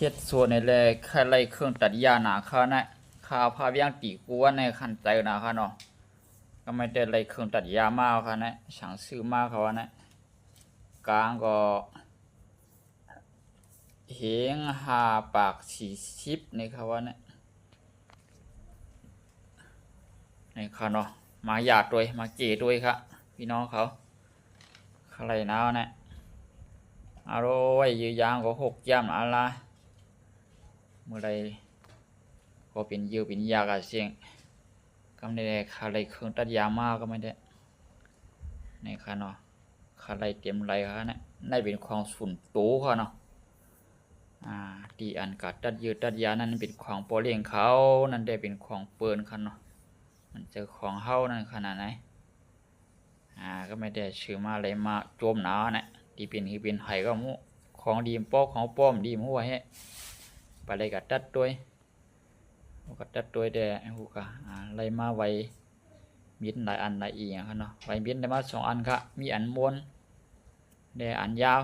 ฮ็ดส่วนในแลค่าไล่เครื่องตัดหญ้าหนาค่านะค่าพาเวียงตีกัวในขั้นใจนะค่ะเนาะก็ไม่ได้ไล่เครื่องตัดหญ้ามาค่ะนะสั่งซื้อมาเขานะกลางก็เฮง5 ปาก40นี่ค่ะว่านะนี่ค่ะเนาะมาหยาดด้วยมาเก๋ด้วยค่ะพี่น้องเขาอะไรนะนะอร่อยยือยางก็6 ย่ำอะไรเมื่อไรก็เป็นยือเป็นยากะเสียงก็ไม่ได้คาไรเครื่องตัดยามากก็ไม่ได้ในค่ะเนาะคาไรเตรียมไรค่ะนะได้เป็นของสุนโตค่ะเนาะตีอันกัดตัดยืดตัดยานั่นเป็นของโปรเลี้ยงเขานั่นได้เป็นของเปิลค่ะเนาะมันเจอของเฮานั่นขนาดไหนก็ไม่ได้ชื่อมาอะไรมาโจมหนานะที่เป็นไห้ก็มูของดีมปอกของป้อมดีมหัวให้ไปเลยกัดตัดด้วยก็ตัดตัวเดหูกะอะไรมาไว้มีหลายอันหลายอีกครับเนาะไว้มีได้มา2 อันครับมีอันม้วนได้อันยาว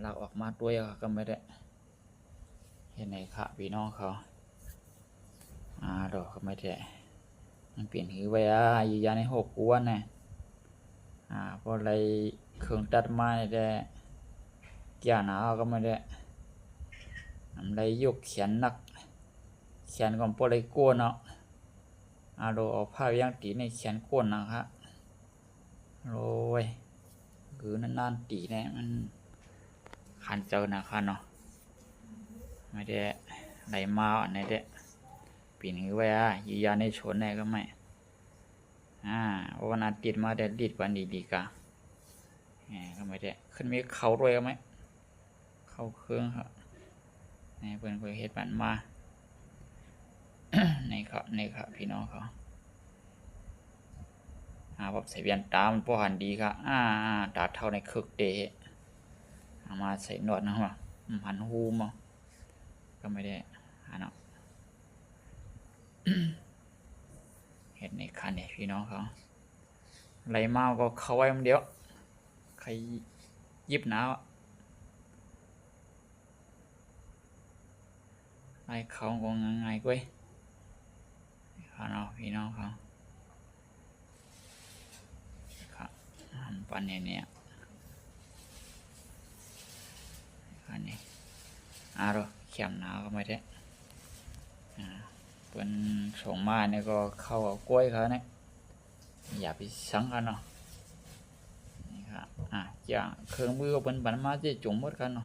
เราออกมาด้วยก็ไม่ได้เห็นไหนครับพี่น้องเขาดอกก็ไม่ได้มันเปลี่ยนหือไว้อยู่ยาใน6 กวนนะเพราะอะไรเครื่องตัดไม้ได้แก่หนาวก็ไม่ได้อะไรยกเขียนนักเขียนของพวกไรโก้เนาะโดเอาผ้าย่างตีในเขียนโก้นะครับโอ้ยคือนานๆตีเนี่ยมันขันเจ้านะครับเนาะไม่ได้ไหลมาไหนเด้ปีนไว้ยืยาในชนไหนก็ไม่วันนั้นติดมาได้ดิดวันดีๆกะก็ไม่ได้ขึ้นมีเขาด้วยก็ไหมเข้าเครื่องครับนี่เพื่อนเคยเห็นมันมาในครับพี่น้องเขาแบบใส่เวียนตามันป้อหันดีครับตาเท่าในคึกเดะมาใส่หนวดนะครับหันหูมั้งก็ไม่ได้เนาะเห็นในคันเนี่ยพี่น้องเขาไรมาก็เข้าไว้มันเดียวใครยิบหนาวไล่เขาก็ง่ายๆก้อยเขาเนาะพี่น้องเขาครับปันเนี่ยอันนี้เราเขียมหนาวก็ไม่ได้เป็นส่งมาเนี่ยก็เข้ากับกล้วยเขาเนี่ยอย่าไปสังกันเนาะนี่ครับอย่างเครื่องมือก็เป็นบันมาจะจุ่มหมดกันเนาะ